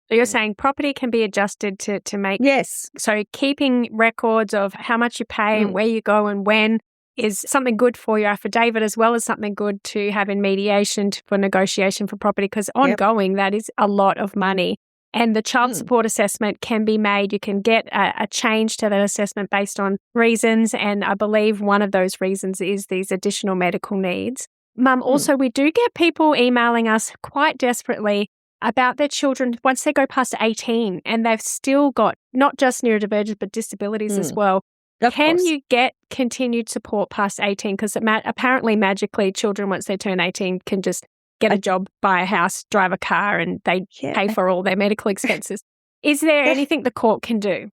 So you're saying property can be adjusted to make... Yes. So keeping records of how much you pay and where you go and when is something good for your affidavit, as well as something good to have in mediation for negotiation for property, because ongoing, that is a lot of money. And the child support assessment can be made. You can get a change to that assessment based on reasons. And I believe one of those reasons is these additional medical needs. Mum, also, we do get people emailing us quite desperately about their children once they go past 18 and they've still got not just neurodivergence, but disabilities as well. Can you get continued support past 18? Because apparently, magically, children, once they turn 18, can just get a job, buy a house, drive a car, and they pay for all their medical expenses. Is there anything the court can do?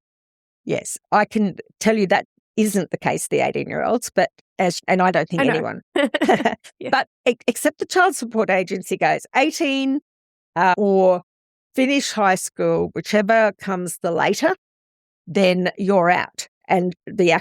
Yes, I can tell you that isn't the case, the 18-year-olds, and I don't think anyone. But except the Child Support Agency goes 18 or finish high school, whichever comes the later, then you're out. And the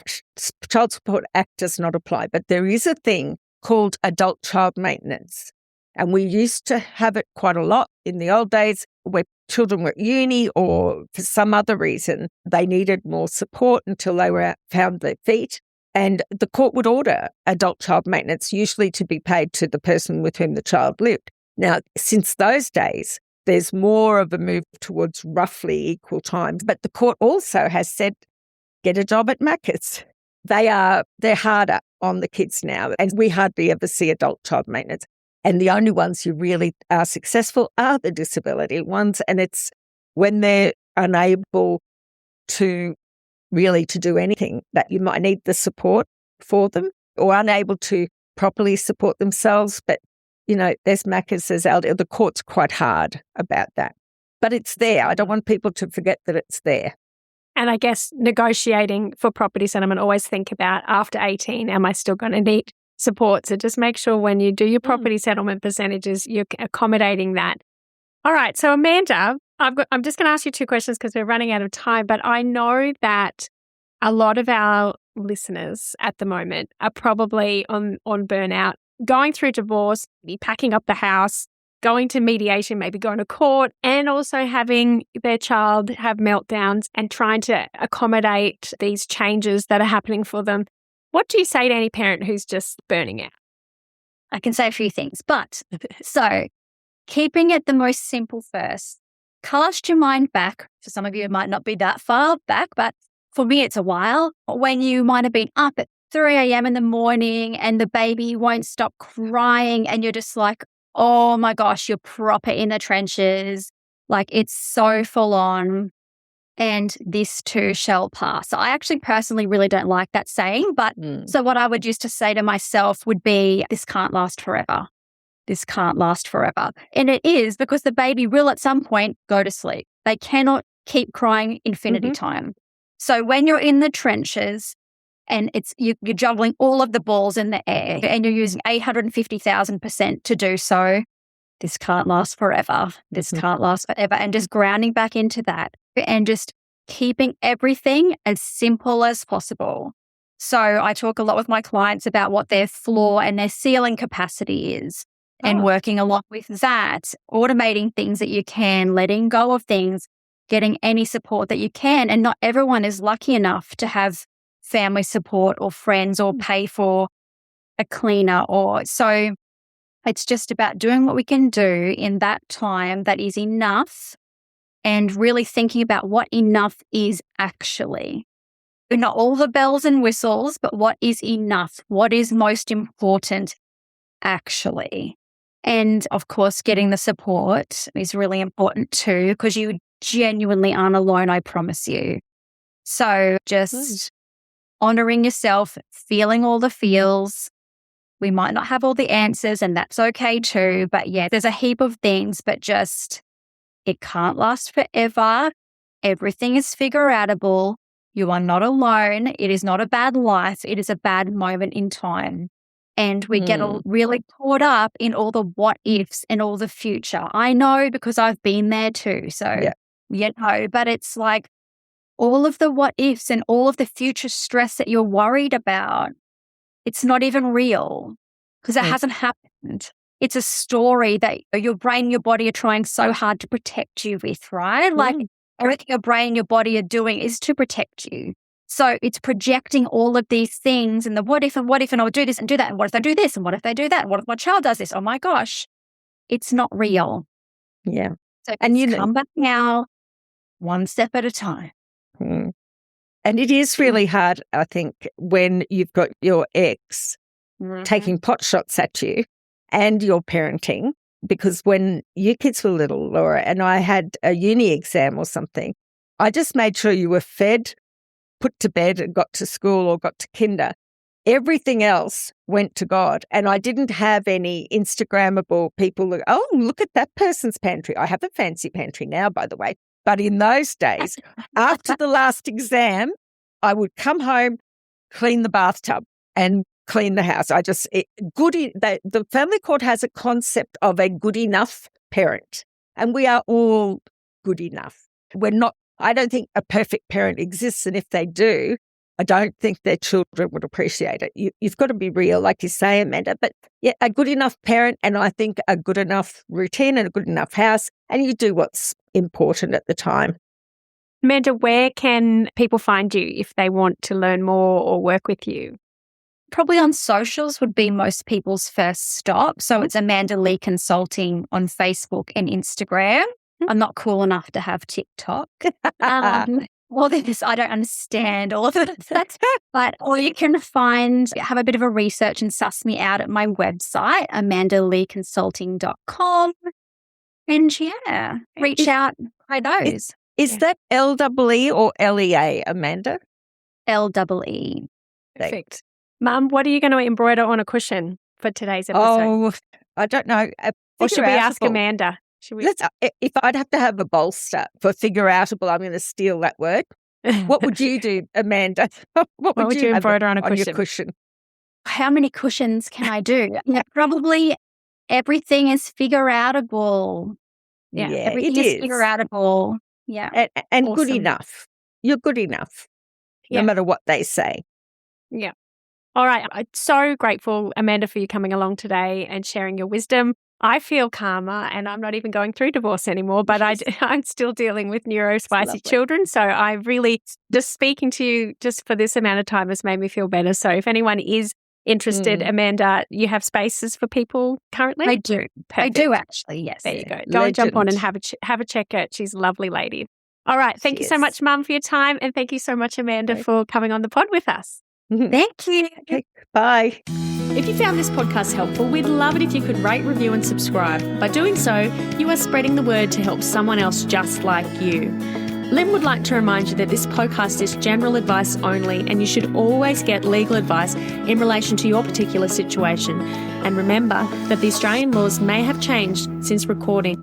Child Support Act does not apply. But there is a thing called adult child maintenance. And we used to have it quite a lot in the old days where children were at uni or for some other reason they needed more support until they found their feet. And the court would order adult child maintenance, usually to be paid to the person with whom the child lived. Now, since those days, there's more of a move towards roughly equal time. But the court also has said, get a job at Macca's. They're harder on the kids now, and we hardly ever see adult child maintenance. And the only ones who really are successful are the disability ones. And it's when they're unable to do anything that you might need the support for them, or unable to properly support themselves. But, there's Macca's, there's LD. The court's quite hard about that. But it's there. I don't want people to forget that it's there. And I guess negotiating for property settlement, always think about after 18, am I still going to need support? So just make sure when you do your property settlement percentages, you're accommodating that. All right. So Amanda, I'm just going to ask you two questions because we're running out of time, but I know that a lot of our listeners at the moment are probably on burnout, going through divorce, packing up the house, going to mediation, maybe going to court, and also having their child have meltdowns and trying to accommodate these changes that are happening for them. What do you say to any parent who's just burning out? I can say a few things, but so keeping it the most simple first, cast your mind back. For some of you, it might not be that far back, but for me, it's a while. When you might have been up at 3 a.m. in the morning and the baby won't stop crying and you're just like, oh my gosh, you're proper in the trenches. Like it's so full on. And this too shall pass. So I actually personally really don't like that saying. But so what I would used to say to myself would be, this can't last forever. This can't last forever. And it is, because the baby will at some point go to sleep. They cannot keep crying infinity time. So when you're in the trenches and you're juggling all of the balls in the air and you're using 850,000% to do so, this can't last forever. This can't last forever. And just grounding back into that and just keeping everything as simple as possible. So I talk a lot with my clients about what their floor and their ceiling capacity is and working a lot with that, automating things that you can, letting go of things, getting any support that you can. And not everyone is lucky enough to have family support or friends or pay for a cleaner so it's just about doing what we can do in that time that is enough and really thinking about what enough is actually. Not all the bells and whistles, but what is enough? What is most important actually? And of course, getting the support is really important too, because you genuinely aren't alone, I promise you. So just honoring yourself, feeling all the feels. We might not have all the answers, and that's okay too. But yeah, there's a heap of things, but just it can't last forever. Everything is figure-outable. You are not alone. It is not a bad life. It is a bad moment in time. and we get all really caught up in all the what ifs and all the future. I know because I've been there too. So, but it's like all of the what ifs and all of the future stress that you're worried about, it's not even real because it hasn't happened. It's a story that your brain and your body are trying so hard to protect you with, right? Like everything your brain and your body are doing is to protect you. So it's projecting all of these things and the what if, and I'll do this and do that. And what if they do this? And what if they do that? And what if my child does this? Oh my gosh, it's not real. Yeah. So and come back now, one step at a time. And it is really hard, I think, when you've got your ex taking pot shots at you and you're parenting, because when your kids were little, Laura, and I had a uni exam or something, I just made sure you were fed, put to bed and got to school or got to kinder. Everything else went to God. And I didn't have any Instagrammable people that, oh, look at that person's pantry. I have a fancy pantry now, by the way. But in those days, after the last exam, I would come home, clean the bathtub and clean the house. The family court has a concept of a good enough parent, and we are all good enough. We're not, I don't think a perfect parent exists. And if they do, I don't think their children would appreciate it. You've got to be real, like you say, Amanda, but a good enough parent, and I think a good enough routine and a good enough house, and you do what's important at the time. Amanda, where can people find you if they want to learn more or work with you? Probably on socials would be most people's first stop. So it's Amanda Lee Consulting on Facebook and Instagram. I'm not cool enough to have TikTok. Well, I don't understand all of it. Or you can have a bit of a research and suss me out at my website, amandaleeconsulting.com. And reach out. I knows. Is that LEE or LEA, Amanda? LEE. Perfect. Mum, what are you going to embroider on a cushion for today's episode? Oh, I don't know. Or should we ask Amanda? If I'd have to have a bolster for figure-outable, I'm going to steal that word. What would you do, Amanda? What would you embroider on your cushion? How many cushions can I do? Probably everything is figure-outable. Everything is figure-outable. Yeah. And good enough. You're good enough, no matter what they say. Yeah. All right. I'm so grateful, Amanda, for you coming along today and sharing your wisdom. I feel calmer, and I'm not even going through divorce anymore, but I'm still dealing with neurospicy children. So I really, just speaking to you just for this amount of time has made me feel better. So if anyone is interested, Amanda, you have spaces for people currently? I do. Perfect. I do actually, yes. There you go. Go and jump on and have a check out. She's a lovely lady. All right. Thank you so much, Mum, for your time. And thank you so much, Amanda, for coming on the pod with us. Thank you. Okay, bye. If you found this podcast helpful, we'd love it if you could rate, review and subscribe. By doing so, you are spreading the word to help someone else just like you. Lynn would like to remind you that this podcast is general advice only, and you should always get legal advice in relation to your particular situation. And remember that the Australian laws may have changed since recording.